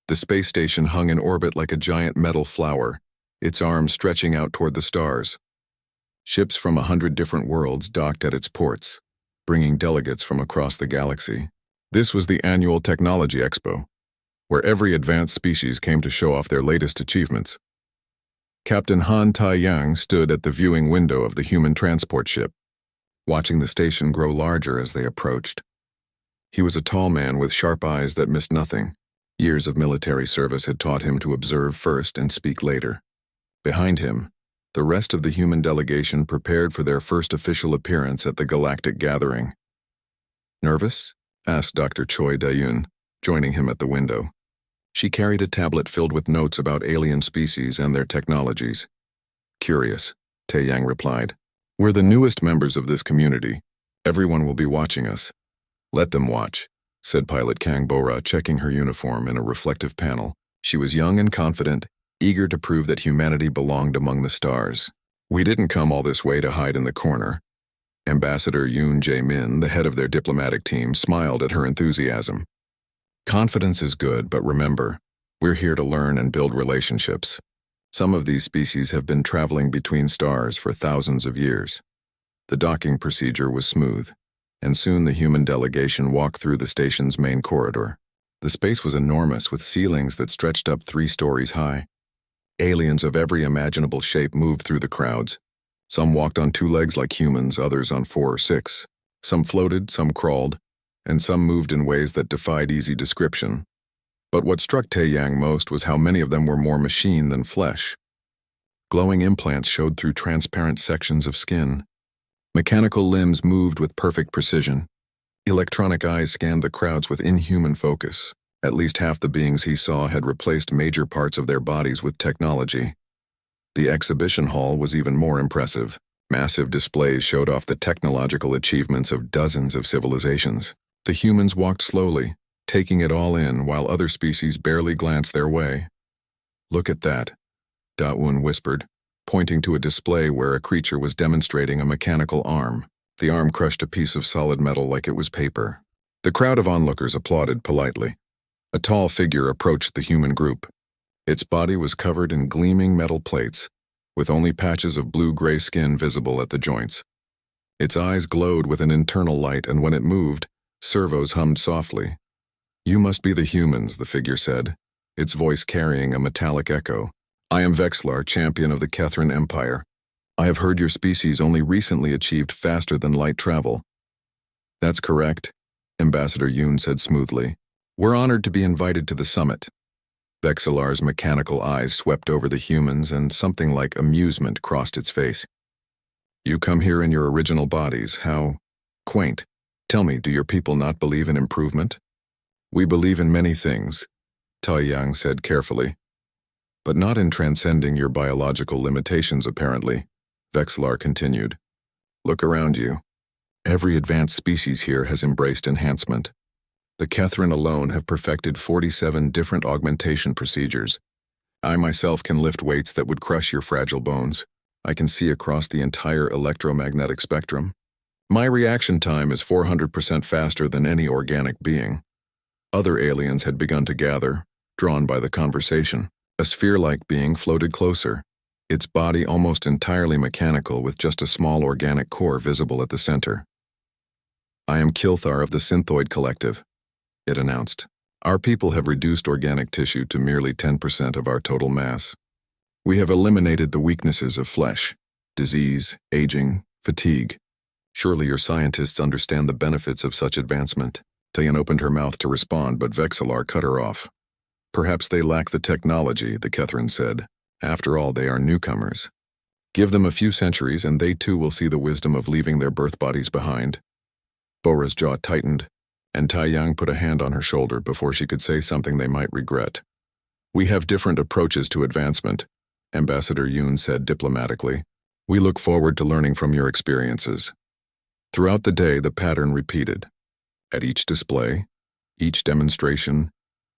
The space station hung in orbit like a giant metal flower, its arms stretching out toward the stars. Ships from 100 different worlds docked at its ports, bringing delegates from across the galaxy. This was the annual Technology Expo, where every advanced species came to show off their latest achievements. Captain Han Tai-yang stood at the viewing window of the human transport ship, watching the station grow larger as they approached. He was a tall man with sharp eyes that missed nothing. Years of military service had taught him to observe first and speak later. Behind him, the rest of the human delegation prepared for their first official appearance at the Galactic Gathering. "Nervous?" asked Dr. Choi Dayun, joining him at the window. She carried a tablet filled with notes about alien species and their technologies. "Curious," Tae-yang replied. "We're the newest members of this community. Everyone will be watching us." "Let them watch," said Pilot Kang Bora, checking her uniform in a reflective panel. She was young and confident, eager to prove that humanity belonged among the stars. "We didn't come all this way to hide in the corner." Ambassador Yoon Jae-min, the head of their diplomatic team, smiled at her enthusiasm. "Confidence is good, but remember, we're here to learn and build relationships. Some of these species have been traveling between stars for thousands of years." The docking procedure was smooth, and soon the human delegation walked through the station's main corridor. The space was enormous, with ceilings that stretched up 3 stories high. Aliens of every imaginable shape moved through the crowds. Some walked on 2 legs like humans, others on 4 or 6. Some floated, some crawled, and some moved in ways that defied easy description. But what struck Tae-yang most was how many of them were more machine than flesh. Glowing implants showed through transparent sections of skin. Mechanical limbs moved with perfect precision. Electronic eyes scanned the crowds with inhuman focus. At least half the beings he saw had replaced major parts of their bodies with technology. The exhibition hall was even more impressive. Massive displays showed off the technological achievements of dozens of civilizations. The humans walked slowly, taking it all in, while other species barely glanced their way. "Look at that," Da-un whispered, pointing to a display where a creature was demonstrating a mechanical arm. The arm crushed a piece of solid metal like it was paper. The crowd of onlookers applauded politely. A tall figure approached the human group. Its body was covered in gleaming metal plates, with only patches of blue-gray skin visible at the joints. Its eyes glowed with an internal light, and when it moved, servos hummed softly. "You must be the humans," the figure said, its voice carrying a metallic echo. "I am Vexlar, champion of the Kethrin Empire. I have heard your species only recently achieved faster than light travel." "That's correct," Ambassador Yoon said smoothly. "We're honored to be invited to the summit." Vexalar's mechanical eyes swept over the humans, and something like amusement crossed its face. "You come here in your original bodies. How quaint. Tell me, do your people not believe in improvement?" "We believe in many things," Tai-yang said carefully. "But not in transcending your biological limitations, apparently," Vexalar continued. "Look around you. Every advanced species here has embraced enhancement. The Kethrin alone have perfected 47 different augmentation procedures. I myself can lift weights that would crush your fragile bones. I can see across the entire electromagnetic spectrum. My reaction time is 400% faster than any organic being." Other aliens had begun to gather, drawn by the conversation. A sphere-like being floated closer, its body almost entirely mechanical with just a small organic core visible at the center. "I am Kilthar of the Synthoid Collective," it announced. "Our people have reduced organic tissue to merely 10% of our total mass. We have eliminated the weaknesses of flesh, disease, aging, fatigue. Surely your scientists understand the benefits of such advancement." Tayan opened her mouth to respond, but Vexalar cut her off. "Perhaps they lack the technology," the Kethrin said. "After all, they are newcomers. Give them a few centuries and they too will see the wisdom of leaving their birth bodies behind." Bora's jaw tightened, and Tai-yang put a hand on her shoulder before she could say something they might regret. "We have different approaches to advancement," Ambassador Yoon said diplomatically. "We look forward to learning from your experiences." Throughout the day, the pattern repeated. At each display, each demonstration,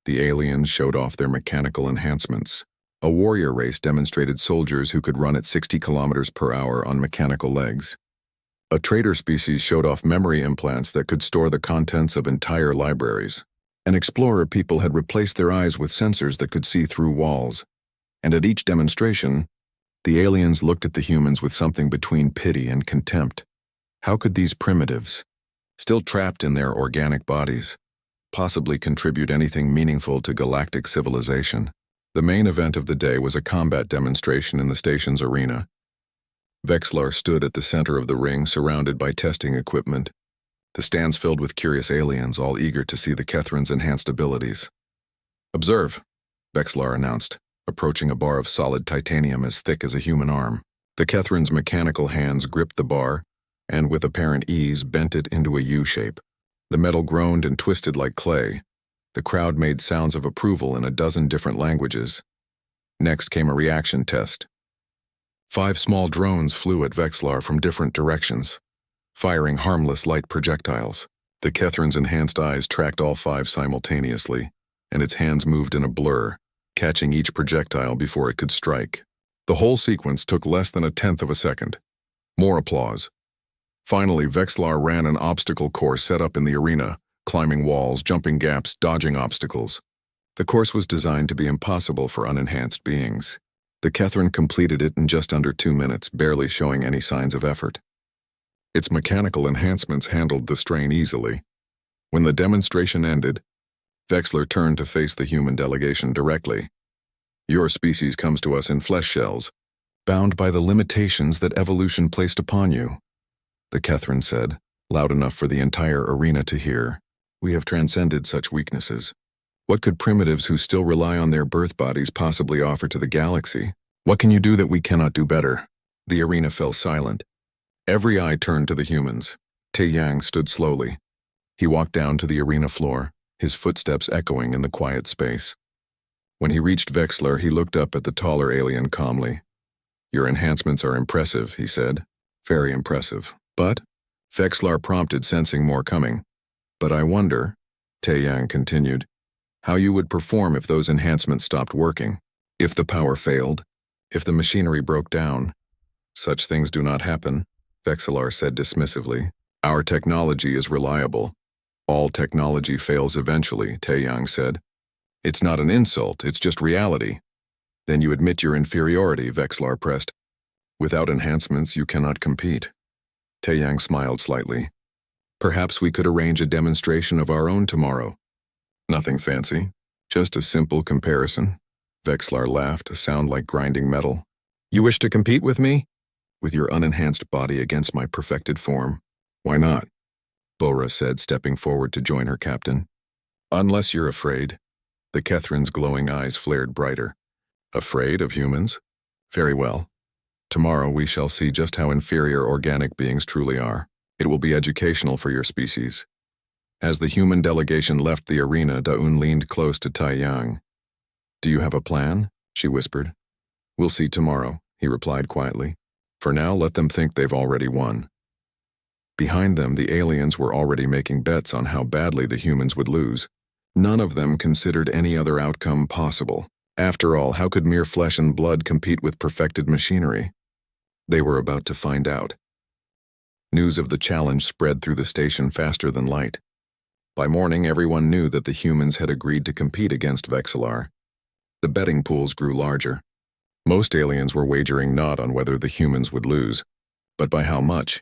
the aliens showed off their mechanical enhancements. A warrior race demonstrated soldiers who could run at 60 kilometers per hour on mechanical legs. A trader species showed off memory implants that could store the contents of entire libraries. An explorer people had replaced their eyes with sensors that could see through walls. And at each demonstration, the aliens looked at the humans with something between pity and contempt. How could these primitives, still trapped in their organic bodies, possibly contribute anything meaningful to galactic civilization? The main event of the day was a combat demonstration in the station's arena. Vexlar stood at the center of the ring, surrounded by testing equipment. The stands filled with curious aliens, all eager to see the Kethrin's enhanced abilities. "Observe," Vexlar announced, approaching a bar of solid titanium as thick as a human arm. The Kethrin's mechanical hands gripped the bar, and with apparent ease bent it into a U shape. The metal groaned and twisted like clay. The crowd made sounds of approval in a dozen different languages. Next came a reaction test. 5 small drones flew at Vexlar from different directions, firing harmless light projectiles. The Kethrin's enhanced eyes tracked all 5 simultaneously, and its hands moved in a blur, catching each projectile before it could strike. The whole sequence took less than 1/10 of a second. More applause. Finally, Vexlar ran an obstacle course set up in the arena, climbing walls, jumping gaps, dodging obstacles. The course was designed to be impossible for unenhanced beings. The Kethrin completed it in just under 2 minutes, barely showing any signs of effort. Its mechanical enhancements handled the strain easily. When the demonstration ended, Vexlar turned to face the human delegation directly. "Your species comes to us in flesh shells, bound by the limitations that evolution placed upon you," the Kethrin said, loud enough for the entire arena to hear. "We have transcended such weaknesses. What could primitives who still rely on their birth bodies possibly offer to the galaxy? What can you do that we cannot do better?" The arena fell silent. Every eye turned to the humans. Taeyang stood slowly. He walked down to the arena floor, his footsteps echoing in the quiet space. When he reached Vexlar, he looked up at the taller alien calmly. "Your enhancements are impressive," he said. "Very impressive. But?" Vexlar prompted, sensing more coming. "But I wonder," Taeyang continued, "how you would perform if those enhancements stopped working. If the power failed. If the machinery broke down." "Such things do not happen," Vexlar said dismissively. "Our technology is reliable." "All technology fails eventually," Taeyang said. "It's not an insult, it's just reality." "Then you admit your inferiority," Vexlar pressed. "Without enhancements, you cannot compete." Taeyang smiled slightly. "Perhaps we could arrange a demonstration of our own tomorrow." "Nothing fancy, just a simple comparison." Vexlar laughed, a sound like grinding metal. "You wish to compete with me?" "With your unenhanced body against my perfected form." "Why not?" Bora said, stepping forward to join her captain. "Unless you're afraid." The Kethrin's glowing eyes flared brighter. "Afraid of humans? Very well. Tomorrow we shall see just how inferior organic beings truly are. It will be educational for your species." As the human delegation left the arena, Daun leaned close to Taeyang. "Do you have a plan?" she whispered. "We'll see tomorrow," he replied quietly. "For now, let them think they've already won." Behind them, the aliens were already making bets on how badly the humans would lose. None of them considered any other outcome possible. After all, how could mere flesh and blood compete with perfected machinery? They were about to find out. News of the challenge spread through the station faster than light. By morning, everyone knew that the humans had agreed to compete against Vexlar. The betting pools grew larger. Most aliens were wagering not on whether the humans would lose, but by how much.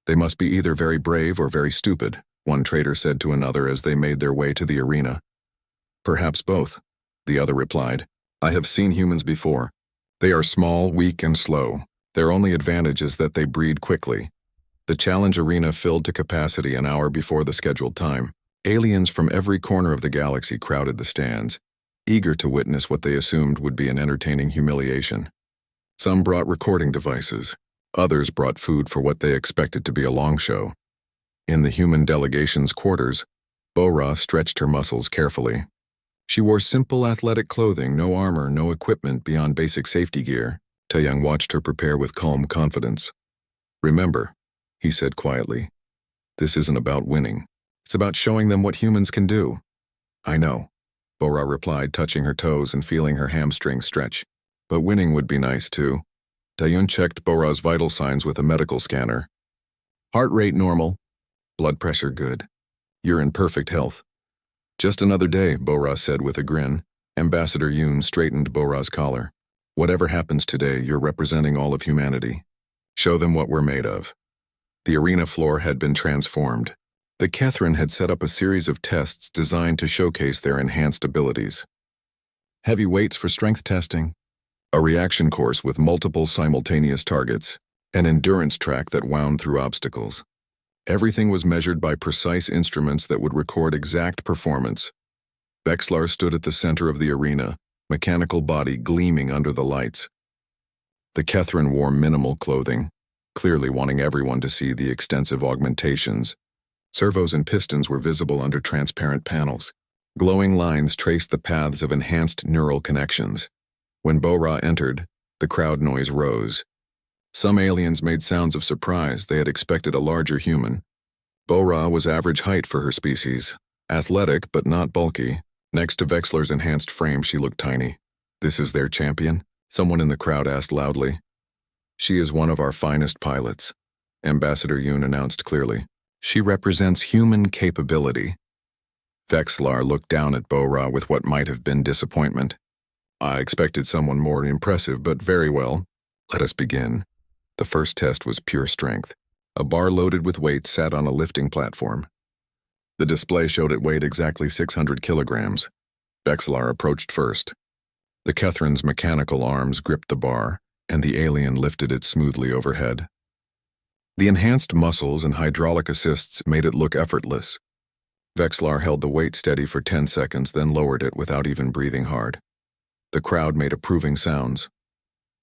"They must be either very brave or very stupid," one trader said to another as they made their way to the arena. "Perhaps both," the other replied. "I have seen humans before. They are small, weak, and slow. Their only advantage is that they breed quickly." The challenge arena filled to capacity an hour before the scheduled time. Aliens from every corner of the galaxy crowded the stands, eager to witness what they assumed would be an entertaining humiliation. Some brought recording devices. Others brought food for what they expected to be a long show. In the human delegation's quarters, Bora stretched her muscles carefully. She wore simple athletic clothing, no armor, no equipment beyond basic safety gear. Taeyang watched her prepare with calm confidence. "Remember," he said quietly, "this isn't about winning. It's about showing them what humans can do." "I know," Bora replied, touching her toes and feeling her hamstrings stretch. "But winning would be nice too." Dayun checked Bora's vital signs with a medical scanner. "Heart rate normal. Blood pressure good. You're in perfect health. Just another day, Bora said with a grin. Ambassador Yoon straightened Bora's collar. Whatever happens today, you're representing all of humanity. Show them what we're made of. The arena floor had been transformed. The Catherine had set up a series of tests designed to showcase their enhanced abilities. Heavy weights for strength testing, a reaction course with multiple simultaneous targets, an endurance track that wound through obstacles. Everything was measured by precise instruments that would record exact performance. Vexlar stood at the center of the arena, mechanical body gleaming under the lights. The Catherine wore minimal clothing, clearly wanting everyone to see the extensive augmentations. Servos and pistons were visible under transparent panels. Glowing lines traced the paths of enhanced neural connections. When Bora entered, the crowd noise rose. Some aliens made sounds of surprise. They had expected a larger human. Bora was average height for her species, athletic but not bulky. Next to Vexlar's enhanced frame, she looked tiny. "This is their champion?" Someone in the crowd asked loudly. "She is one of our finest pilots," Ambassador Yoon announced clearly. "She represents human capability." Vexlar looked down at Bora with what might have been disappointment. "I expected someone more impressive, but very well. Let us begin." The first test was pure strength. A bar loaded with weights sat on a lifting platform. The display showed it weighed exactly 600 kilograms. Vexlar approached first. The Catherine's mechanical arms gripped the bar, and the alien lifted it smoothly overhead. The enhanced muscles and hydraulic assists made it look effortless. Vexlar held the weight steady for 10 seconds, then lowered it without even breathing hard. The crowd made approving sounds.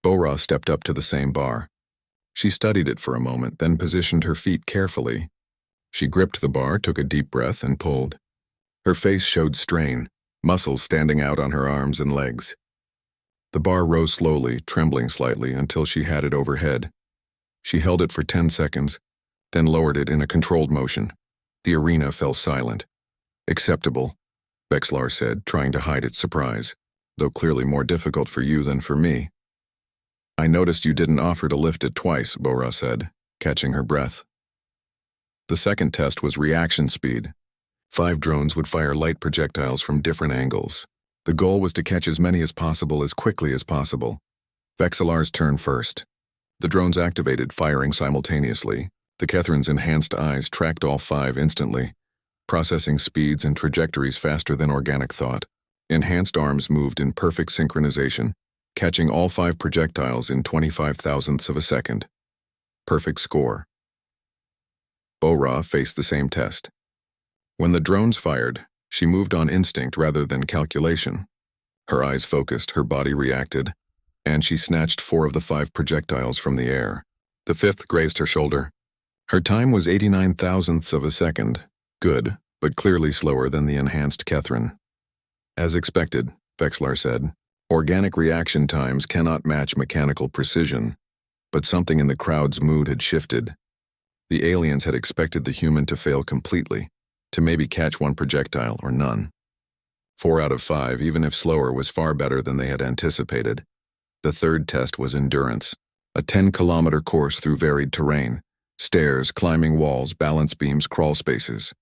Bora stepped up to the same bar. She studied it for a moment, then positioned her feet carefully. She gripped the bar, took a deep breath, and pulled. Her face showed strain, muscles standing out on her arms and legs. The bar rose slowly, trembling slightly, until she had it overhead. She held it for 10 seconds, then lowered it in a controlled motion. The arena fell silent. "Acceptable," Vexlar said, trying to hide its surprise, "though clearly more difficult for you than for me." "I noticed you didn't offer to lift it twice," Bora said, catching her breath. The second test was reaction speed. 5 drones would fire light projectiles from different angles. The goal was to catch as many as possible as quickly as possible. Vexlar's turn first. The drones activated, firing simultaneously. The Catherine's enhanced eyes tracked all 5 instantly, processing speeds and trajectories faster than organic thought. Enhanced arms moved in perfect synchronization, catching all 5 projectiles in 25 thousandths of a second. Perfect score. Bora faced the same test. When the drones fired, she moved on instinct rather than calculation. Her eyes focused, her body reacted, and she snatched 4 of the 5 projectiles from the air. The 5th grazed her shoulder. Her time was 89 thousandths of a second. Good, but clearly slower than the enhanced Catherine. "As expected," Vexlar said, "organic reaction times cannot match mechanical precision." But something in the crowd's mood had shifted. The aliens had expected the human to fail completely, to maybe catch 1 projectile or none. 4 out of 5, even if slower, was far better than they had anticipated. The third test was endurance, a 10-kilometer course through varied terrain, stairs, climbing walls, balance beams, crawl spaces.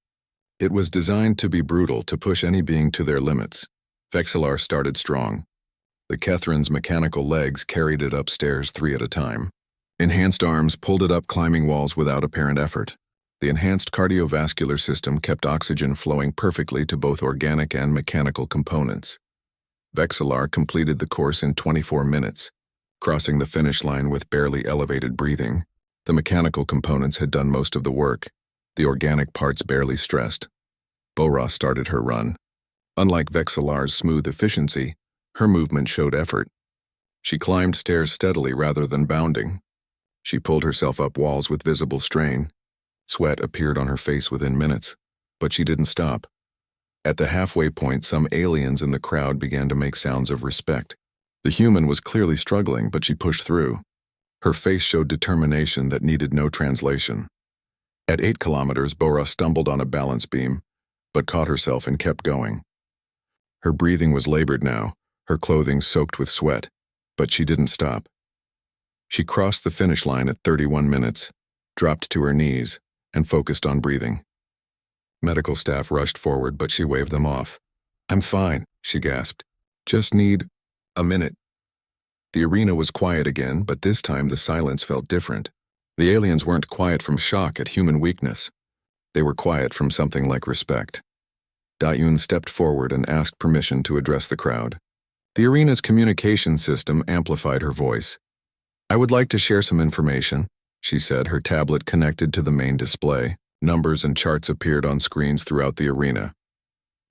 It was designed to be brutal, to push any being to their limits. Vexlar started strong. The Catherine's mechanical legs carried it upstairs 3 at a time. Enhanced arms pulled it up climbing walls without apparent effort. The enhanced cardiovascular system kept oxygen flowing perfectly to both organic and mechanical components. Vexlar completed the course in 24 minutes, crossing the finish line with barely elevated breathing. The mechanical components had done most of the work, the organic parts barely stressed. Bora started her run. Unlike Vexlar's smooth efficiency, her movement showed effort. She climbed stairs steadily rather than bounding. She pulled herself up walls with visible strain. Sweat appeared on her face within minutes, but she didn't stop. At the halfway point, some aliens in the crowd began to make sounds of respect. The human was clearly struggling, but she pushed through. Her face showed determination that needed no translation. At 8 kilometers, Bora stumbled on a balance beam, but caught herself and kept going. Her breathing was labored now, her clothing soaked with sweat, but she didn't stop. She crossed the finish line at 31 minutes, dropped to her knees, and focused on breathing. Medical staff rushed forward, but she waved them off. "I'm fine," she gasped. "Just need a minute." The arena was quiet again, but this time the silence felt different. The aliens weren't quiet from shock at human weakness. They were quiet from something like respect. Da-Yun stepped forward and asked permission to address the crowd. The arena's communication system amplified her voice. "I would like to share some information," she said, her tablet connected to the main display. Numbers and charts appeared on screens throughout the arena.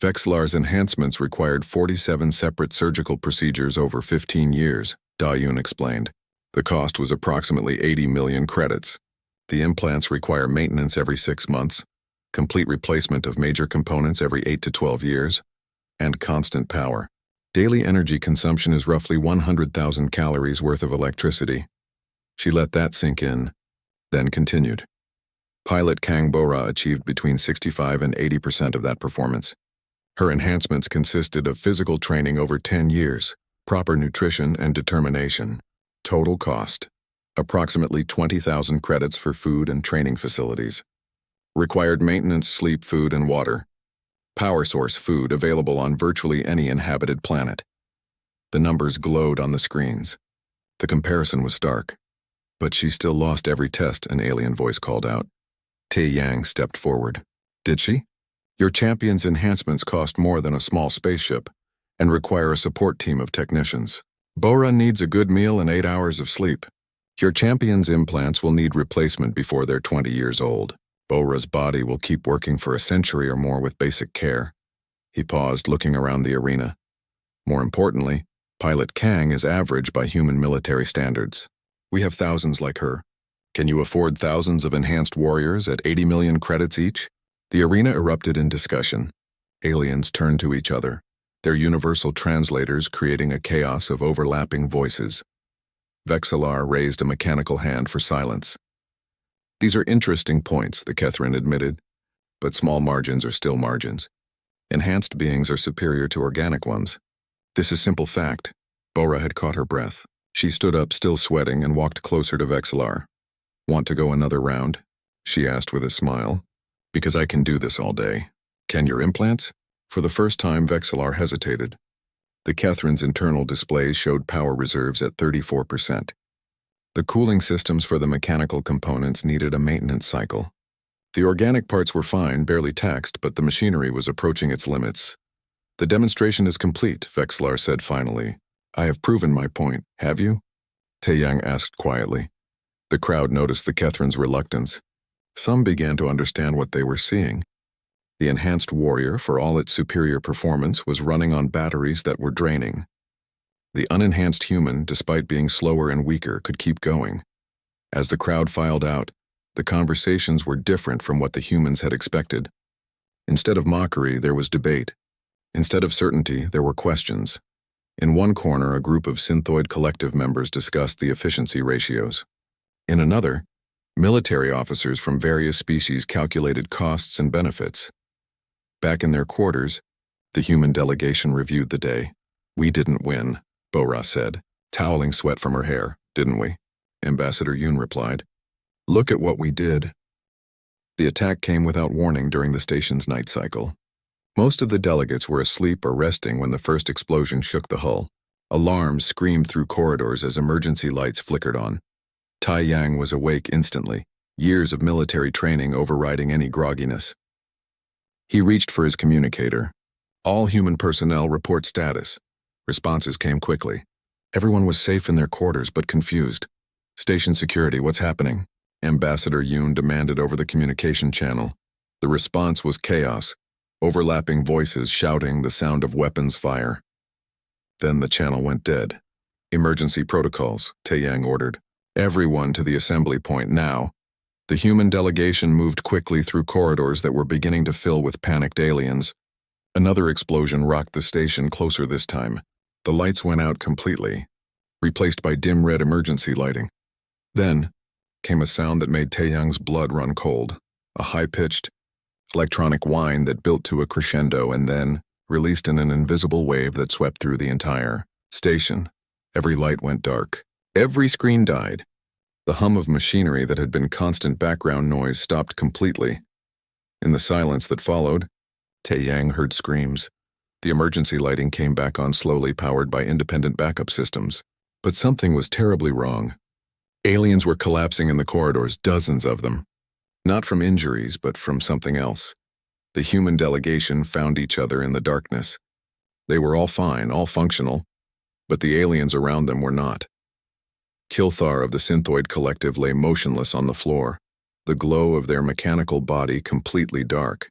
Vexillar's enhancements required 47 separate surgical procedures over 15 years, Da-Yun explained. The cost was approximately 80 million credits. The implants require maintenance every 6 months, complete replacement of major components every 8 to 12 years, and constant power. Daily energy consumption is roughly 100,000 calories worth of electricity. She let that sink in, then continued. Pilot Kang Bora achieved between 65 and 80% of that performance. Her enhancements consisted of physical training over 10 years, proper nutrition and determination. Total cost: approximately 20,000 credits for food and training facilities. Required maintenance, sleep, food, and water. Power source food available on virtually any inhabited planet. The numbers glowed on the screens. The comparison was stark. "But she still lost every test," an alien voice called out. Tae Yang stepped forward. "Did she? Your champion's enhancements cost more than a small spaceship and require a support team of technicians. Bora needs a good meal and 8 hours of sleep. Your champion's implants will need replacement before they're 20 years old. Bora's body will keep working for a century or more with basic care." He paused, looking around the arena. "More importantly, Pilot Kang is average by human military standards. We have thousands like her. Can you afford thousands of enhanced warriors at 80 million credits each?" The arena erupted in discussion. Aliens turned to each other, their universal translators creating a chaos of overlapping voices. Vexillar raised a mechanical hand for silence. "These are interesting points," the Kethrin admitted, "but small margins are still margins. Enhanced beings are superior to organic ones. This is simple fact." Bora had caught her breath. She stood up, still sweating, and walked closer to Vexillar. "Want to go another round?" she asked with a smile. "Because I can do this all day." "Can your implants?" For the first time, Vexillar hesitated. The Kethrin's internal displays showed power reserves at 34%. The cooling systems for the mechanical components needed a maintenance cycle. The organic parts were fine, barely taxed, but the machinery was approaching its limits. "The demonstration is complete," Vexillar said finally. "I have proven my point, have you?" Tae-Yang asked quietly. The crowd noticed the Kethrin's reluctance. Some began to understand what they were seeing. The enhanced warrior, for all its superior performance, was running on batteries that were draining. The unenhanced human, despite being slower and weaker, could keep going. As the crowd filed out, the conversations were different from what the humans had expected. Instead of mockery, there was debate. Instead of certainty, there were questions. In one corner, a group of Synthoid Collective members discussed the efficiency ratios. In another, military officers from various species calculated costs and benefits. Back in their quarters, the human delegation reviewed the day. "We didn't win," Bora said, toweling sweat from her hair, "didn't we?" Ambassador Yoon replied. "Look at what we did." The attack came without warning during the station's night cycle. Most of the delegates were asleep or resting when the first explosion shook the hull. Alarms screamed through corridors as emergency lights flickered on. Tai Yang was awake instantly, years of military training overriding any grogginess. He reached for his communicator. "All human personnel report status." Responses came quickly. Everyone was safe in their quarters but confused. "Station security, what's happening?" Ambassador Yoon demanded over the communication channel. The response was chaos, overlapping voices shouting the sound of weapons fire. Then the channel went dead. "Emergency protocols," Tae-Yang ordered. "Everyone to the assembly point now." The human delegation moved quickly through corridors that were beginning to fill with panicked aliens. Another explosion rocked the station, closer this time. The lights went out completely, replaced by dim red emergency lighting. Then came a sound that made Tae-Yang's blood run cold, a high-pitched, electronic whine that built to a crescendo and then released in an invisible wave that swept through the entire station. Every light went dark. Every screen died. The hum of machinery that had been constant background noise stopped completely. In the silence that followed, Tae-Yang heard screams. The emergency lighting came back on slowly, powered by independent backup systems. But something was terribly wrong. Aliens were collapsing in the corridors, dozens of them. Not from injuries, but from something else. The human delegation found each other in the darkness. They were all fine, all functional, but the aliens around them were not. Kilthar of the Synthoid Collective lay motionless on the floor, the glow of their mechanical body completely dark.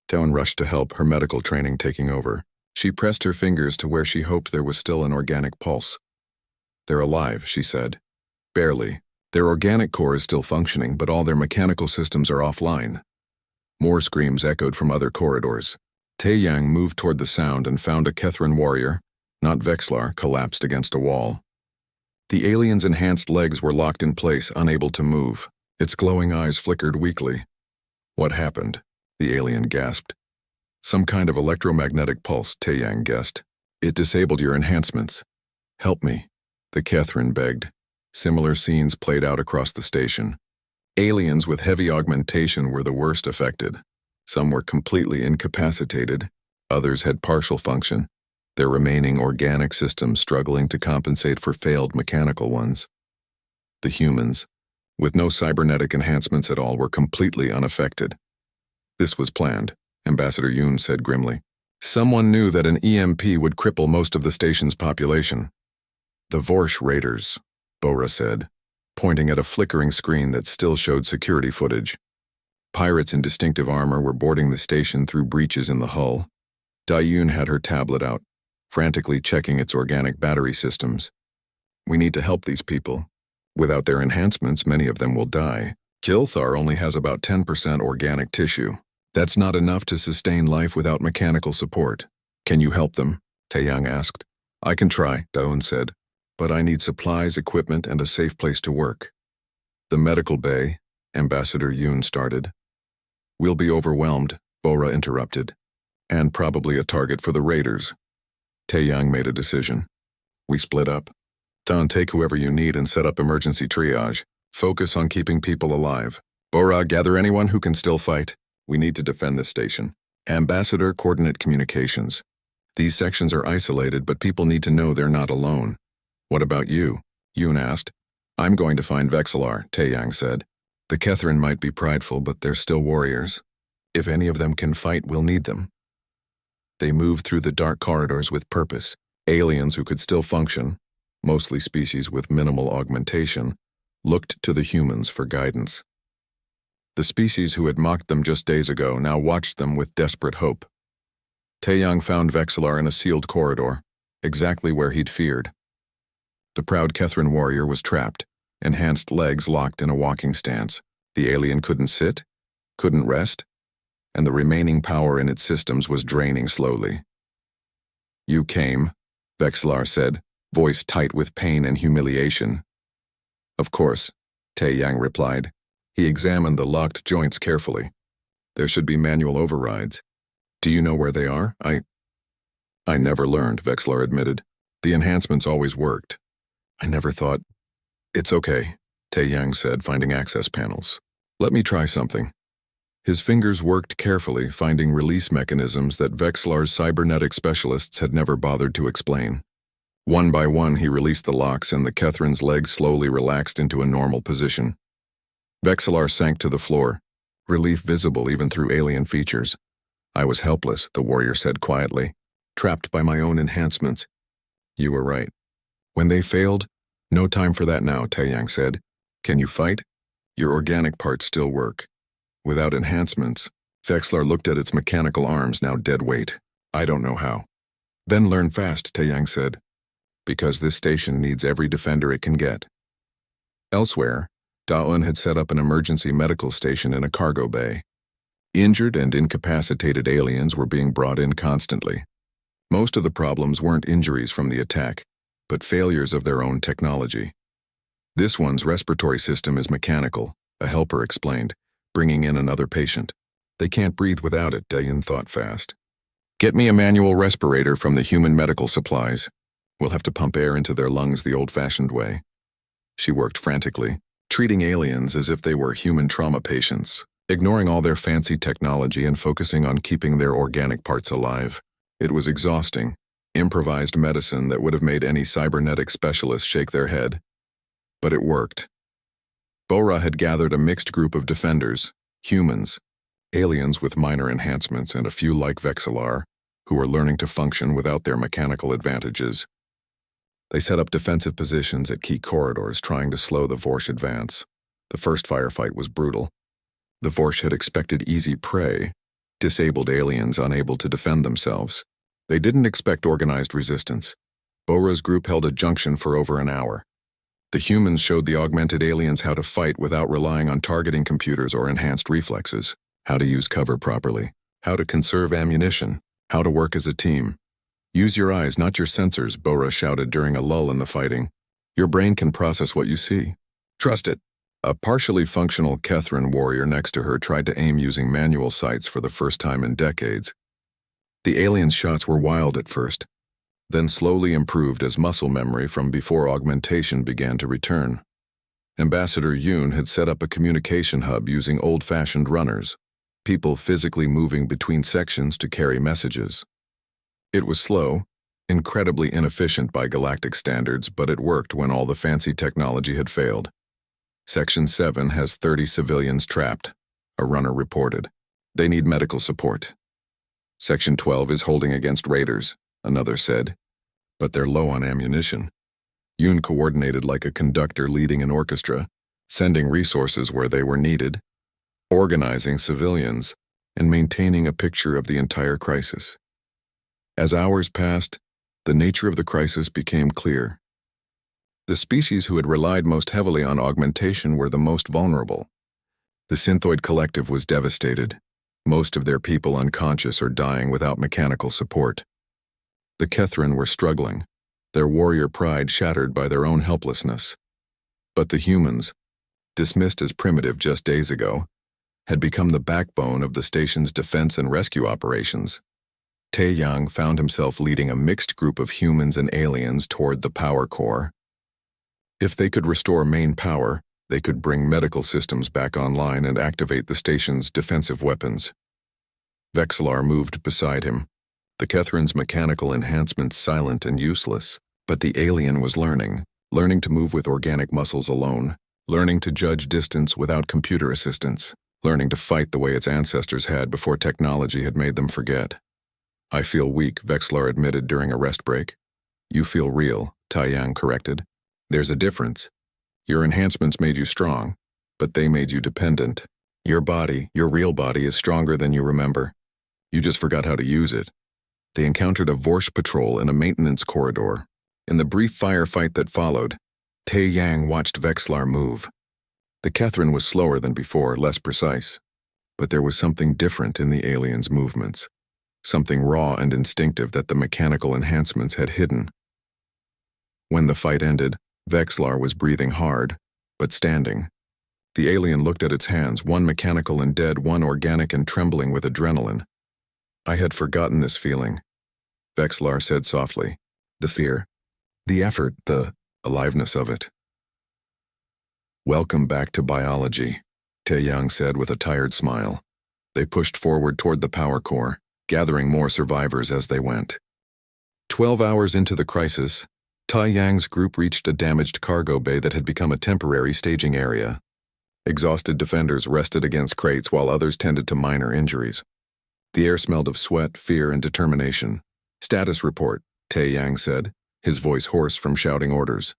Dawn rushed to help, her medical training taking over. She pressed her fingers to where she hoped there was still an organic pulse. "They're alive," she said. "Barely. Their organic core is still functioning, but all their mechanical systems are offline." More screams echoed from other corridors. Tae-Yang moved toward the sound and found a Kethran warrior, not Vexlar, collapsed against a wall. The alien's enhanced legs were locked in place, unable to move. Its glowing eyes flickered weakly. "What happened?" the alien gasped. "Some kind of electromagnetic pulse," Tae-Yang guessed. "It disabled your enhancements." "Help me," the Kethran begged. Similar scenes played out across the station. Aliens with heavy augmentation were the worst affected. Some were completely incapacitated, others had partial function, their remaining organic systems struggling to compensate for failed mechanical ones. The humans, with no cybernetic enhancements at all, were completely unaffected. "This was planned," Ambassador Yoon said grimly. "Someone knew that an EMP would cripple most of the station's population." "The Vorsh Raiders," Bora said, pointing at a flickering screen that still showed security footage. Pirates in distinctive armor were boarding the station through breaches in the hull. Dayun had her tablet out, frantically checking its organic battery systems. "We need to help these people. Without their enhancements, many of them will die. Kilthar only has about 10% organic tissue. That's not enough to sustain life without mechanical support. Can you help them?" Tae-Yang asked. "I can try," Daun said, "but I need supplies, equipment, and a safe place to work." "The medical bay," Ambassador Yoon started. "We'll be overwhelmed," Bora interrupted, "and probably a target for the raiders." Tae-Yang made a decision. "We split up. Dawn, take whoever you need and set up emergency triage. Focus on keeping people alive. Bora, gather anyone who can still fight. We need to defend this station. Ambassador, coordinate communications. These sections are isolated, but people need to know they're not alone." "What about you?" Yoon asked. "I'm going to find Vexillar," Tae-Yang said. "The Kethran might be prideful, but they're still warriors. If any of them can fight, we'll need them." They moved through the dark corridors with purpose. Aliens who could still function, mostly species with minimal augmentation, looked to the humans for guidance. The species who had mocked them just days ago now watched them with desperate hope. Tae-Yang found Vexillar in a sealed corridor, exactly where he'd feared. The proud Kethran warrior was trapped, enhanced legs locked in a walking stance. The alien couldn't sit, couldn't rest, and the remaining power in its systems was draining slowly. "You came," Vexillar said, voice tight with pain and humiliation. "Of course," Tae-Yang replied. He examined the locked joints carefully. "There should be manual overrides. Do you know where they are?" I never learned," Vexillar admitted. "The enhancements always worked. I never thought—" "It's okay," Tae-Yang said, finding access panels. "Let me try something." His fingers worked carefully, finding release mechanisms that Vexillar's cybernetic specialists had never bothered to explain. One by one, he released the locks, and the Kethran's legs slowly relaxed into a normal position. Vexillar sank to the floor, relief visible even through alien features. "I was helpless," the warrior said quietly, "trapped by my own enhancements." "You were right. When they failed, no time for that now," Tae-Yang said. "Can you fight? Your organic parts still work. Without enhancements," Vexillar looked at its mechanical arms, now dead weight. "I don't know how." "Then learn fast," Tae-Yang said, "because this station needs every defender it can get." Elsewhere, Daun had set up an emergency medical station in a cargo bay. Injured and incapacitated aliens were being brought in constantly. Most of the problems weren't injuries from the attack, but failures of their own technology. "This one's respiratory system is mechanical," a helper explained, bringing in another patient. "They can't breathe without it," Dayan thought fast. "Get me a manual respirator from the human medical supplies. We'll have to pump air into their lungs the old-fashioned way." She worked frantically, treating aliens as if they were human trauma patients. ignoring all their fancy technology and focusing on keeping their organic parts alive. It was exhausting, improvised medicine that would have made any cybernetic specialist shake their head. But it worked. Bora had gathered a mixed group of defenders, humans, aliens with minor enhancements, and a few like Vexillar, who were learning to function without their mechanical advantages. They set up defensive positions at key corridors, trying to slow the Vorsh advance. The first firefight was brutal. The Vorsh had expected easy prey, disabled aliens unable to defend themselves. They didn't expect organized resistance. Bora's group held a junction for over an hour. The humans showed the augmented aliens how to fight without relying on targeting computers or enhanced reflexes, how to use cover properly, how to conserve ammunition, how to work as a team. Use your eyes, not your sensors, Bora shouted during a lull in the fighting. Your brain can process what you see. Trust it. A partially functional Kethran warrior next to her tried to aim using manual sights for the first time in decades. The aliens' shots were wild at first, then slowly improved as muscle memory from before augmentation began to return. Ambassador Yoon had set up a communication hub using old-fashioned runners, people physically moving between sections to carry messages. It was slow, incredibly inefficient by galactic standards, but it worked when all the fancy technology had failed. Section 7 has 30 civilians trapped, a runner reported. They need medical support. Section 12 is holding against raiders, another said, but they're low on ammunition. Yoon coordinated like a conductor leading an orchestra, sending resources where they were needed, organizing civilians, and maintaining a picture of the entire crisis. As hours passed, the nature of the crisis became clear. The species who had relied most heavily on augmentation were the most vulnerable. The Synthoid Collective was devastated, most of their people unconscious or dying without mechanical support. The Kethran were struggling, their warrior pride shattered by their own helplessness. But the humans, dismissed as primitive just days ago, had become the backbone of the station's defense and rescue operations. Taeyang found himself leading a mixed group of humans and aliens toward the power core. If they could restore main power, they could bring medical systems back online and activate the station's defensive weapons. Vexillar moved beside him, the Kethran's mechanical enhancements silent and useless, but the alien was learning to move with organic muscles alone, learning to judge distance without computer assistance, learning to fight the way its ancestors had before technology had made them forget. I feel weak, Vexillar admitted during a rest break. You feel real, Taeyang corrected. There's a difference. Your enhancements made you strong, but they made you dependent. Your body, your real body, is stronger than you remember. You just forgot how to use it. They encountered a Vorsh patrol in a maintenance corridor. In the brief firefight that followed, Taeyang watched Vexillar move. The Kethran was slower than before, less precise. But there was something different in the alien's movements, something raw and instinctive that the mechanical enhancements had hidden. When the fight ended, Vexillar was breathing hard, but standing. The alien looked at its hands, one mechanical and dead, one organic and trembling with adrenaline. I had forgotten this feeling, Vexillar said softly. The fear, the effort, the aliveness of it. Welcome back to biology, Taeyang said with a tired smile. They pushed forward toward the power core, gathering more survivors as they went. 12 hours into the crisis, Taeyang's group reached a damaged cargo bay that had become a temporary staging area. Exhausted defenders rested against crates while others tended to minor injuries. The air smelled of sweat, fear, and determination. Status report, Taeyang said, his voice hoarse from shouting orders.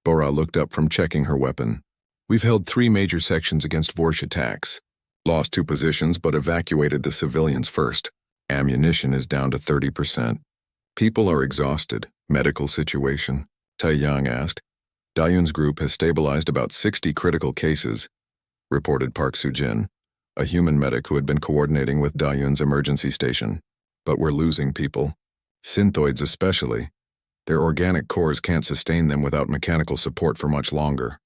Bora looked up from checking her weapon. We've held 3 major sections against Vorsh attacks. Lost 2 positions but evacuated the civilians first. Ammunition is down to 30%. People are exhausted. Medical situation? Taeyang asked. Dayun's group has stabilized about 60 critical cases, reported Park Soo-jin, a human medic who had been coordinating with Dayun's emergency station. But we're losing people. Synthoids especially. Their organic cores can't sustain them without mechanical support for much longer.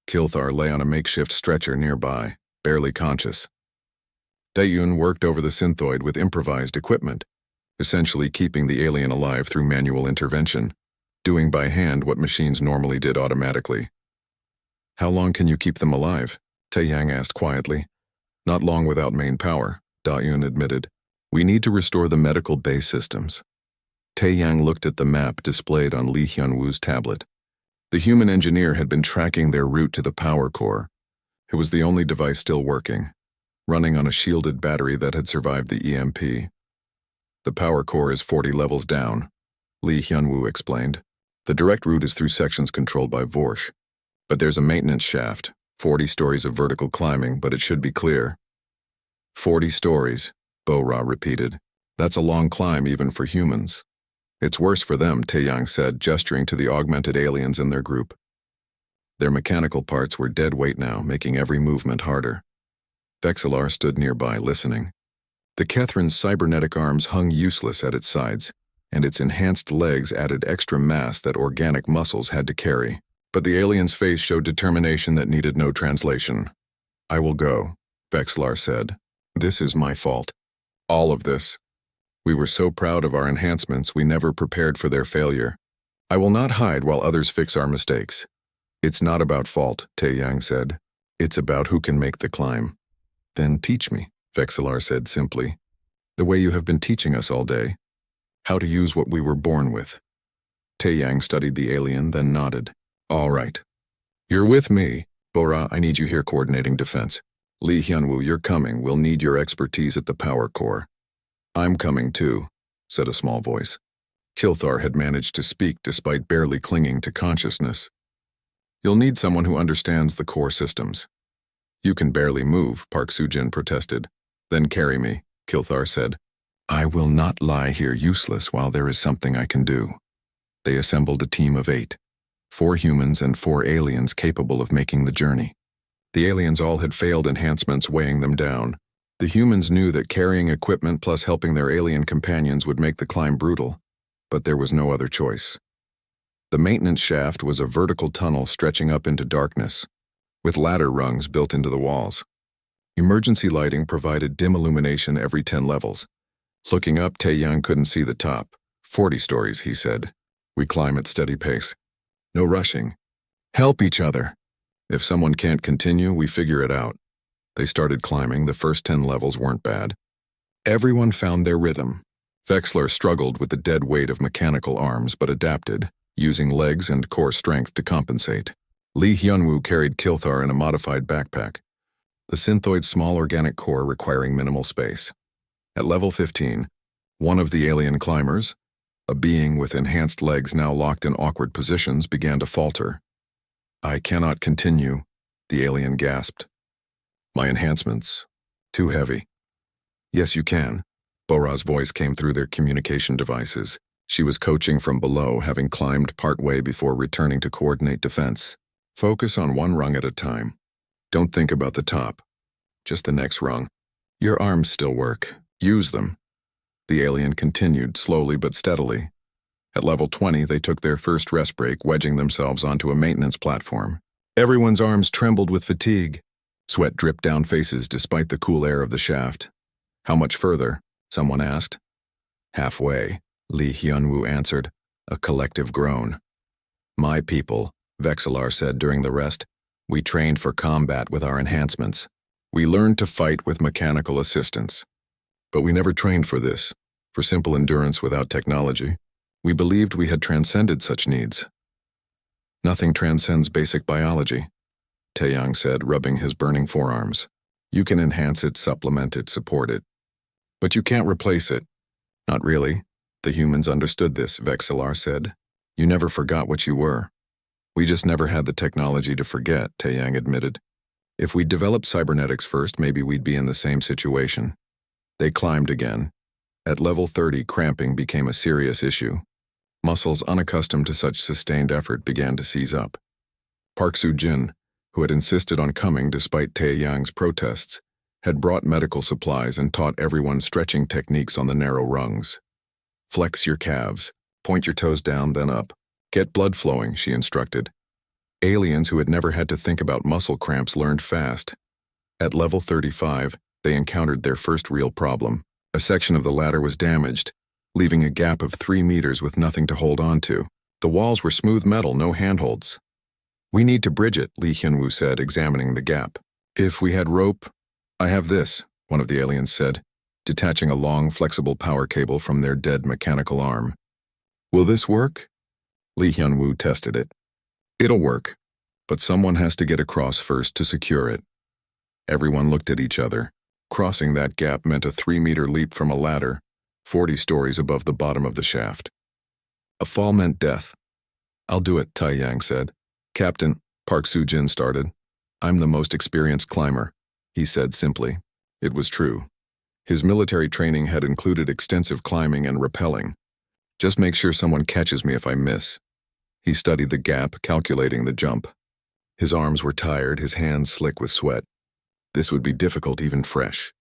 Kilthar lay on a makeshift stretcher nearby, barely conscious. Dayun worked over the synthoid with improvised equipment, essentially keeping the alien alive through manual intervention, doing by hand what machines normally did automatically. How long can you keep them alive? Taeyang asked quietly. Not long without main power, Da-Yun admitted. We need to restore the medical base systems. Tae-Yang looked at the map displayed on Lee Hyun-woo's tablet. The human engineer had been tracking their route to the power core. It was the only device still working, running on a shielded battery that had survived the EMP. The power core is 40 levels down, Lee Hyun-woo explained. The direct route is through sections controlled by Vorsh. But there's a maintenance shaft, 40 stories of vertical climbing, but it should be clear. 40 stories, Bo-Ra repeated. That's a long climb even for humans. It's worse for them, Tae-Yang said, gesturing to the augmented aliens in their group. Their mechanical parts were dead weight now, making every movement harder. Vexillar stood nearby, listening. The Kethran's cybernetic arms hung useless at its sides, and its enhanced legs added extra mass that organic muscles had to carry. But the alien's face showed determination that needed no translation. I will go, Vexillar said. This is my fault. All of this. We were so proud of our enhancements, we never prepared for their failure. I will not hide while others fix our mistakes. It's not about fault, Tae-Yang said. It's about who can make the climb. Then teach me, Vexillar said simply. The way you have been teaching us all day. How to use what we were born with. Tae-Yang studied the alien, then nodded. All right. You're with me. Bo-Ra, I need you here coordinating defense. Lee Hyun-woo, you're coming. We'll need your expertise at the power core. I'm coming too, said a small voice. Kilthar had managed to speak despite barely clinging to consciousness. You'll need someone who understands the core systems. You can barely move, Park Soo-jin protested. Then carry me, Kilthar said. I will not lie here useless while there is something I can do. They assembled a team of 8. 4 humans and 4 aliens capable of making the journey. The aliens all had failed enhancements weighing them down. The humans knew that carrying equipment plus helping their alien companions would make the climb brutal, but there was no other choice. The maintenance shaft was a vertical tunnel stretching up into darkness, with ladder rungs built into the walls. Emergency lighting provided dim illumination every 10 levels. Looking up, Tae-Yang couldn't see the top. 40 stories, he said. We climb at steady pace. No rushing. Help each other. If someone can't continue, we figure it out. They started climbing. The first 10 levels weren't bad. Everyone found their rhythm. Vexillar struggled with the dead weight of mechanical arms, but adapted, using legs and core strength to compensate. Lee Hyun-woo carried Kilthar in a modified backpack, the synthoid's small organic core requiring minimal space. At level 15, one of the alien climbers, a being with enhanced legs now locked in awkward positions, began to falter. I cannot continue, the alien gasped. My enhancements. Too heavy. Yes, you can. Bo-Ra's voice came through their communication devices. She was coaching from below, having climbed partway before returning to coordinate defense. Focus on one rung at a time. Don't think about the top. Just the next rung. Your arms still work. Use them. The alien continued, slowly but steadily. At level 20, they took their first rest break, wedging themselves onto a maintenance platform. Everyone's arms trembled with fatigue. Sweat dripped down faces despite the cool air of the shaft. How much further? Someone asked. Halfway, Lee Hyun-woo answered, a collective groan. My people, Vexillar said during the rest, we trained for combat with our enhancements. We learned to fight with mechanical assistance. But we never trained for this, for simple endurance without technology. We believed we had transcended such needs. Nothing transcends basic biology, Tae-Yang said, rubbing his burning forearms. You can enhance it, supplement it, support it. But you can't replace it. Not really. The humans understood this, Vexillar said. You never forgot what you were. We just never had the technology to forget, Tae-Yang admitted. If we'd developed cybernetics first, maybe we'd be in the same situation. They climbed again. At level 30, cramping became a serious issue. Muscles unaccustomed to such sustained effort began to seize up. Park Soo-jin, who had insisted on coming despite Tae-Yang's protests, had brought medical supplies and taught everyone stretching techniques on the narrow rungs. Flex your calves, point your toes down, then up. Get blood flowing, she instructed. Aliens who had never had to think about muscle cramps learned fast. At level 35, they encountered their first real problem. A section of the ladder was damaged, leaving a gap of 3 meters with nothing to hold on to. The walls were smooth metal, no handholds. We need to bridge it, Lee Hyun-woo said, examining the gap. If we had rope, I have this, one of the aliens said, detaching a long, flexible power cable from their dead mechanical arm. Will this work? Lee Hyun-woo tested it. It'll work, but someone has to get across first to secure it. Everyone looked at each other. Crossing that gap meant a 3-meter leap from a ladder, 40 stories above the bottom of the shaft. A fall meant death. I'll do it, Tae-yang said. Captain, Park Soo-jin started. I'm the most experienced climber, he said simply. It was true. His military training had included extensive climbing and rappelling. Just make sure someone catches me if I miss. He studied the gap, calculating the jump. His arms were tired, his hands slick with sweat. This would be difficult even fresh.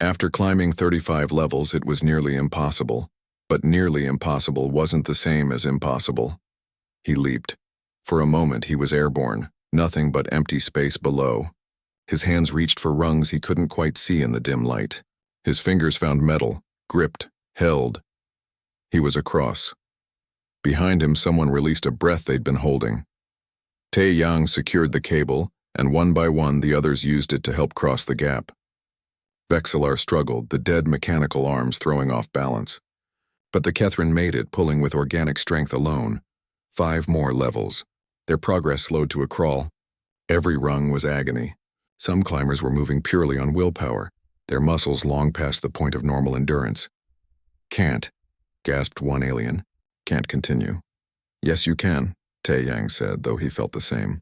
After climbing 35 levels, it was nearly impossible. But nearly impossible wasn't the same as impossible. He leaped. For a moment, he was airborne, nothing but empty space below. His hands reached for rungs he couldn't quite see in the dim light. His fingers found metal, gripped, held. He was across. Behind him, someone released a breath they'd been holding. Tae-yang secured the cable, and one by one the others used it to help cross the gap. Vexillar struggled, the dead mechanical arms throwing off balance. But the Kethrin made it, pulling with organic strength alone. 5 more levels. Their progress slowed to a crawl. Every rung was agony. Some climbers were moving purely on willpower, their muscles long past the point of normal endurance. Can't, gasped one alien. Can't continue. Yes, you can, Tae-yang said, though he felt the same.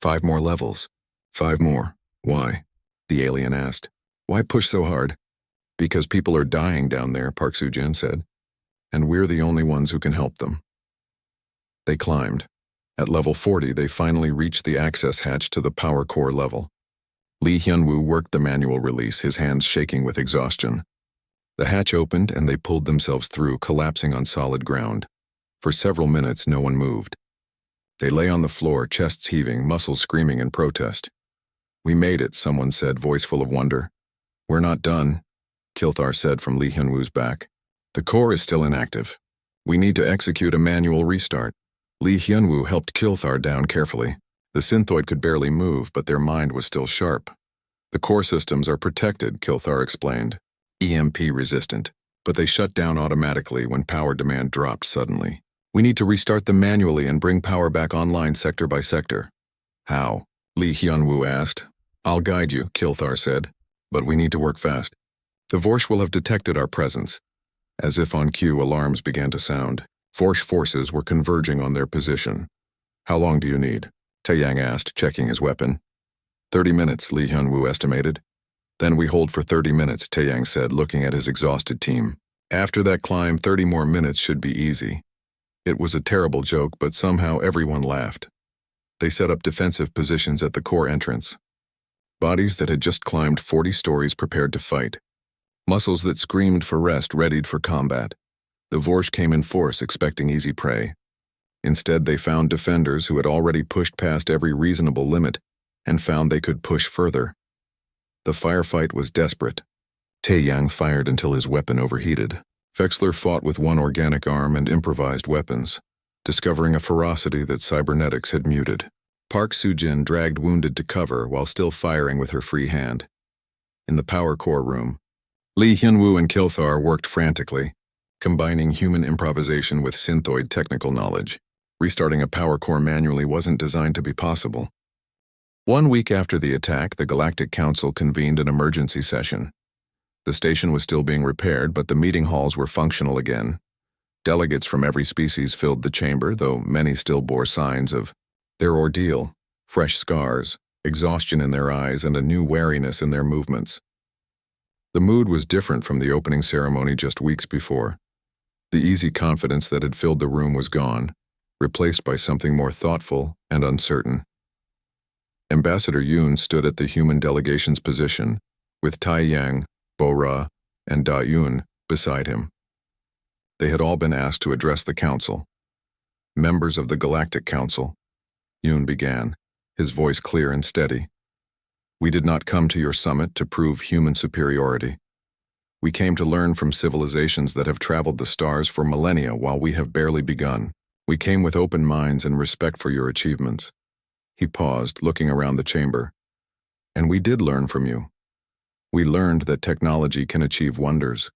5 more levels. 5 more. Why? The alien asked. Why push so hard? Because people are dying down there, Park Soo-jin said. And we're the only ones who can help them. They climbed. At level 40, they finally reached the access hatch to the power core level. Lee Hyun-woo worked the manual release, his hands shaking with exhaustion. The hatch opened and they pulled themselves through, collapsing on solid ground. For several minutes, no one moved. They lay on the floor, chests heaving, muscles screaming in protest. We made it, someone said, voice full of wonder. We're not done, Kilthar said from Lee Hyun-woo's back. The core is still inactive. We need to execute a manual restart. Lee Hyun-woo helped Kilthar down carefully. The synthoid could barely move, but their mind was still sharp. The core systems are protected, Kilthar explained. EMP resistant, but they shut down automatically when power demand dropped suddenly. We need to restart them manually and bring power back online sector by sector. How? Lee Hyun-woo asked. I'll guide you, Kilthar said, but we need to work fast. The Vorsh will have detected our presence. As if on cue, alarms began to sound. Vorsh forces were converging on their position. How long do you need? Tae-yang asked, checking his weapon. 30 minutes, Lee Hyun-woo estimated. Then we hold for 30 minutes, Tae-yang said, looking at his exhausted team. After that climb, 30 more minutes should be easy. It was a terrible joke, but somehow everyone laughed. They set up defensive positions at the core entrance. Bodies that had just climbed 40 stories prepared to fight. Muscles that screamed for rest readied for combat. The Vorsh came in force, expecting easy prey. Instead, they found defenders who had already pushed past every reasonable limit and found they could push further. The firefight was desperate. Tae-yang fired until his weapon overheated. Vexillar fought with one organic arm and improvised weapons, discovering a ferocity that cybernetics had muted. Park Soo-jin dragged wounded to cover while still firing with her free hand. In the power core room, Lee Hyun-woo and Kilthar worked frantically, combining human improvisation with synthoid technical knowledge. Restarting a power core manually wasn't designed to be possible. 1 week after the attack, the Galactic Council convened an emergency session. The station was still being repaired, but the meeting halls were functional again. Delegates from every species filled the chamber, though many still bore signs of their ordeal, fresh scars, exhaustion in their eyes, and a new wariness in their movements. The mood was different from the opening ceremony just weeks before. The easy confidence that had filled the room was gone, replaced by something more thoughtful and uncertain. Ambassador Yoon stood at the human delegation's position, with Tae-yang, Bo-ra, and Da-yoon beside him. They had all been asked to address the council. Members of the Galactic Council, Yoon began, his voice clear and steady. We did not come to your summit to prove human superiority. We came to learn from civilizations that have traveled the stars for millennia while we have barely begun. We came with open minds and respect for your achievements. He paused, looking around the chamber. And we did learn from you. We learned that technology can achieve wonders.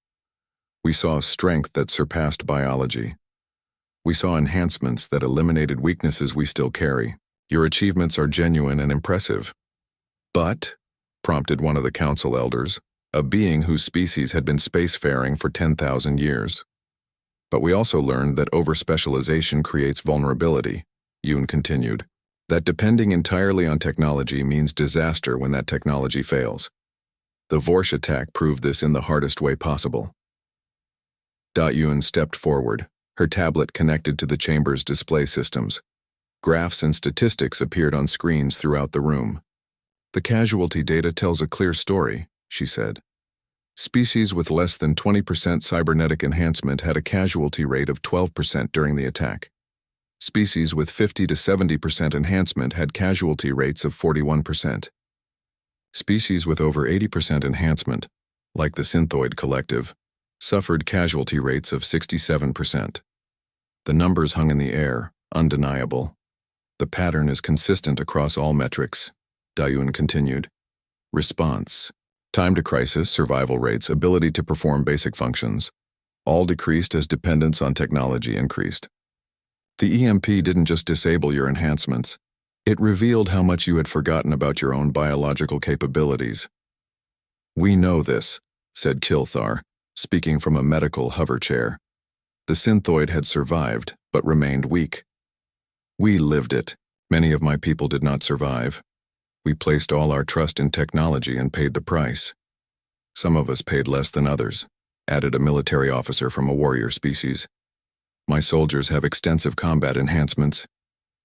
We saw strength that surpassed biology. We saw enhancements that eliminated weaknesses we still carry. Your achievements are genuine and impressive. But, prompted one of the council elders, a being whose species had been spacefaring for 10,000 years. But we also learned that overspecialization creates vulnerability, Yoon continued. That depending entirely on technology means disaster when that technology fails. The Vorsh attack proved this in the hardest way possible. Yoon stepped forward, her tablet connected to the chamber's display systems. Graphs and statistics appeared on screens throughout the room. The casualty data tells a clear story, she said. Species with less than 20% cybernetic enhancement had a casualty rate of 12% during the attack. Species with 50 to 70% enhancement had casualty rates of 41%. Species with over 80% enhancement, like the Synthoid Collective, suffered casualty rates of 67%. The numbers hung in the air, undeniable. The pattern is consistent across all metrics, Yoon continued. Response, time to crisis, survival rates, ability to perform basic functions, all decreased as dependence on technology increased. The EMP didn't just disable your enhancements. It revealed how much you had forgotten about your own biological capabilities. We know this, said Kilthar, speaking from a medical hover chair. The Synthoid had survived, but remained weak. We lived it. Many of my people did not survive. We placed all our trust in technology and paid the price. Some of us paid less than others, added a military officer from a warrior species. My soldiers have extensive combat enhancements.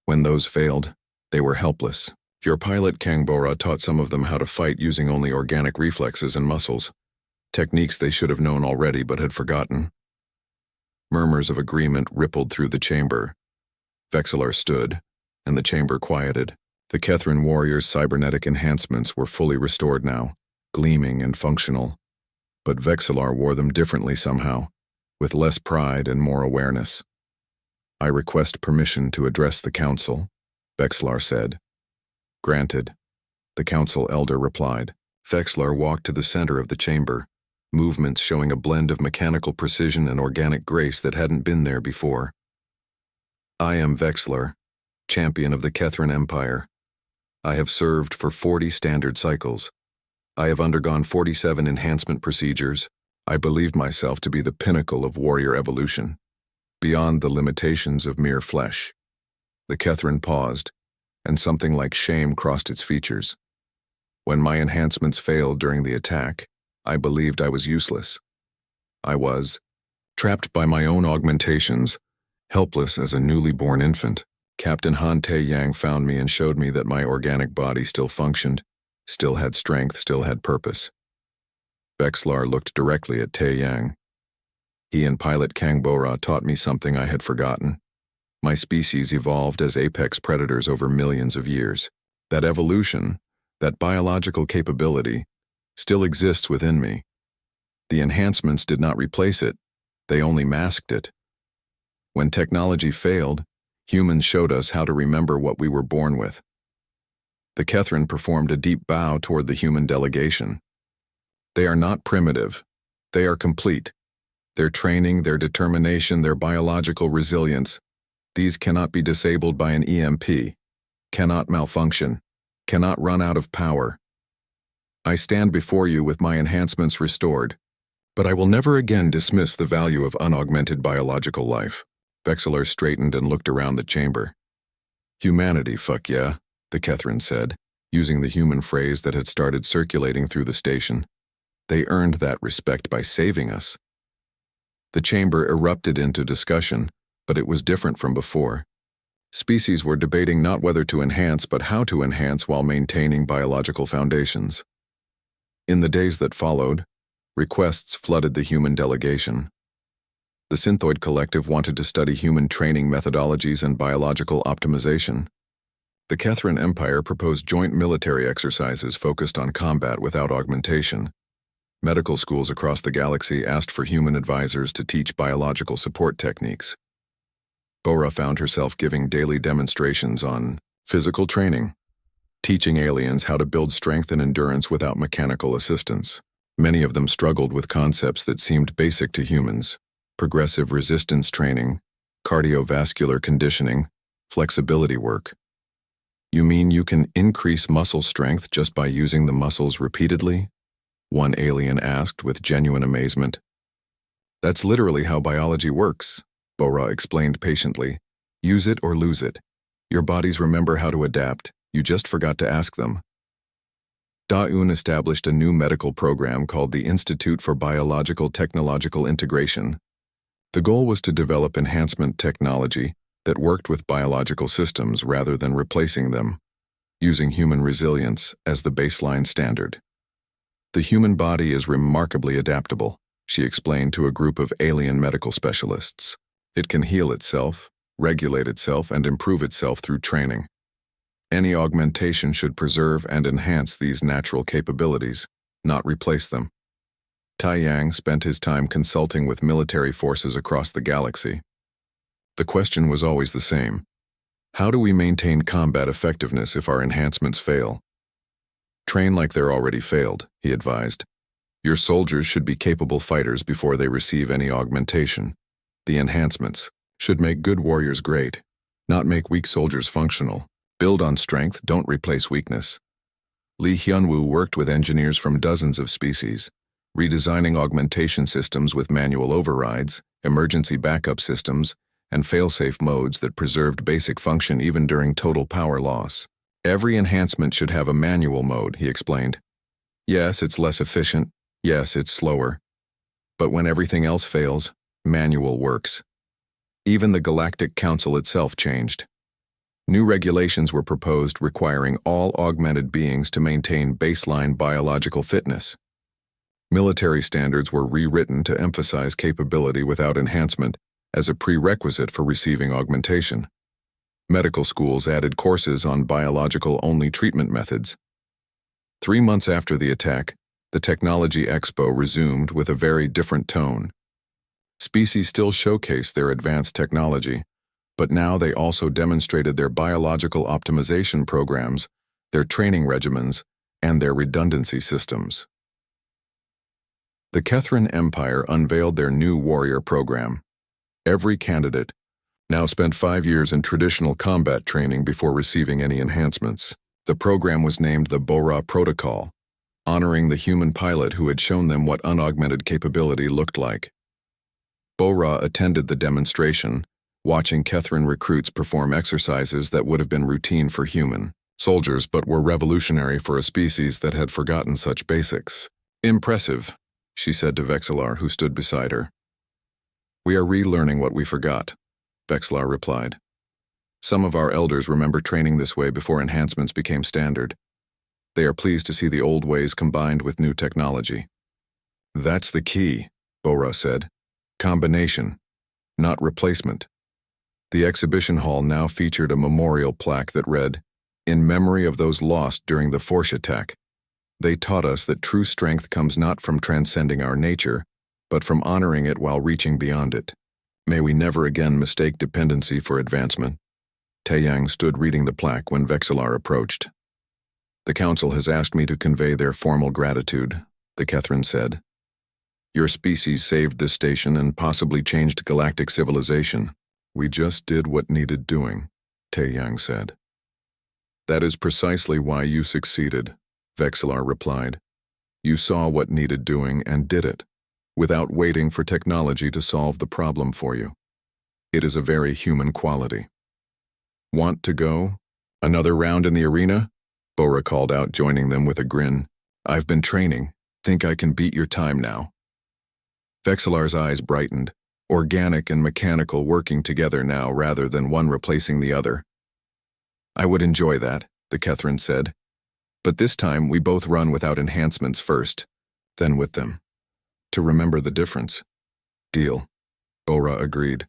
When those failed, they were helpless. Your pilot Kangbora taught some of them how to fight using only organic reflexes and muscles, techniques they should have known already but had forgotten. Murmurs of agreement rippled through the chamber. Vexillar stood, and the chamber quieted. The Kethrin warriors' cybernetic enhancements were fully restored now, gleaming and functional. But Vexillar wore them differently somehow, with less pride and more awareness. I request permission to address the council, Vexillar said. Granted, the council elder replied. Vexillar walked to the center of the chamber, movements showing a blend of mechanical precision and organic grace that hadn't been there before. I am Vexillar, champion of the Kethrin Empire. I have served for 40 standard cycles. I have undergone 47 enhancement procedures. I believed myself to be the pinnacle of warrior evolution, beyond the limitations of mere flesh. The Kethrin paused, and something like shame crossed its features. When my enhancements failed during the attack, I believed I was useless. I was, trapped by my own augmentations, helpless as a newly born infant. Captain Han Tae-Yang found me and showed me that my organic body still functioned, still had strength, still had purpose. Vexillar looked directly at Tae-Yang. He and pilot Kangbora taught me something I had forgotten. My species evolved as apex predators over millions of years. That evolution, that biological capability, still exists within me. The enhancements did not replace it, they only masked it. When technology failed, humans showed us how to remember what we were born with. The Kethrin performed a deep bow toward the human delegation. They are not primitive. They are complete. Their training, their determination, their biological resilience, these cannot be disabled by an EMP, cannot malfunction, cannot run out of power. I stand before you with my enhancements restored, but I will never again dismiss the value of unaugmented biological life. Vexillar straightened and looked around the chamber. Humanity, fuck yeah, the Kethrin said, using the human phrase that had started circulating through the station. They earned that respect by saving us. The chamber erupted into discussion, but it was different from before. Species were debating not whether to enhance but how to enhance while maintaining biological foundations. In the days that followed, requests flooded the human delegation. The Synthoid Collective wanted to study human training methodologies and biological optimization. The Kethrin Empire proposed joint military exercises focused on combat without augmentation. Medical schools across the galaxy asked for human advisors to teach biological support techniques. Bora found herself giving daily demonstrations on physical training, teaching aliens how to build strength and endurance without mechanical assistance. Many of them struggled with concepts that seemed basic to humans: progressive resistance training, cardiovascular conditioning, flexibility work. "You mean you can increase muscle strength just by using the muscles repeatedly?" one alien asked with genuine amazement. "That's literally how biology works," Bora explained patiently. "Use it or lose it. Your bodies remember how to adapt, you just forgot to ask them." Da-Un established a new medical program called the Institute for Biological Technological Integration. The goal was to develop enhancement technology that worked with biological systems rather than replacing them, using human resilience as the baseline standard. "The human body is remarkably adaptable," she explained to a group of alien medical specialists. "It can heal itself, regulate itself, and improve itself through training. Any augmentation should preserve and enhance these natural capabilities, not replace them." Tai Yang spent his time consulting with military forces across the galaxy. The question was always the same: how do we maintain combat effectiveness if our enhancements fail? "Train like they're already failed," he advised. "Your soldiers should be capable fighters before they receive any augmentation. The enhancements should make good warriors great, not make weak soldiers functional. Build on strength, don't replace weakness." Lee Hyunwoo worked with engineers from dozens of species, redesigning augmentation systems with manual overrides, emergency backup systems, and fail-safe modes that preserved basic function even during total power loss. "Every enhancement should have a manual mode," he explained. "Yes, it's less efficient. Yes, it's slower. But when everything else fails, manual works." Even the Galactic Council itself changed. New regulations were proposed requiring all augmented beings to maintain baseline biological fitness. Military standards were rewritten to emphasize capability without enhancement as a prerequisite for receiving augmentation. Medical schools added courses on biological-only treatment methods. 3 months after the attack, the Technology Expo resumed with a very different tone. Species still showcased their advanced technology, but now they also demonstrated their biological optimization programs, their training regimens, and their redundancy systems. The Kethran Empire unveiled their new warrior program. Every candidate now spent 5 years in traditional combat training before receiving any enhancements. The program was named the Bora Protocol, honoring the human pilot who had shown them what unaugmented capability looked like. Bora attended the demonstration, watching Kethran recruits perform exercises that would have been routine for human soldiers but were revolutionary for a species that had forgotten such basics. "Impressive," she said to Vexillar, who stood beside her. "We are relearning what we forgot," Vexillar replied. "Some of our elders remember training this way before enhancements became standard. They are pleased to see the old ways combined with new technology." "That's the key," Bora said. "Combination, not replacement." The exhibition hall now featured a memorial plaque that read, "In memory of those lost during the Force attack. They taught us that true strength comes not from transcending our nature, but from honoring it while reaching beyond it. May we never again mistake dependency for advancement." Taeyang stood reading the plaque when Vexillar approached. "The Council has asked me to convey their formal gratitude," the Kethran said. "Your species saved this station and possibly changed galactic civilization." "We just did what needed doing," Taeyang said. "That is precisely why you succeeded," Vexillar replied. "You saw what needed doing and did it, without waiting for technology to solve the problem for you. It is a very human quality." "Want to go? Another round in the arena?" Bora called out, joining them with a grin. "I've been training. Think I can beat your time now?" Vexillar's eyes brightened, organic and mechanical working together now rather than one replacing the other. "I would enjoy that," the Kethran said. "But this time we both run without enhancements first, then with them. To remember the difference." "Deal," Bora agreed.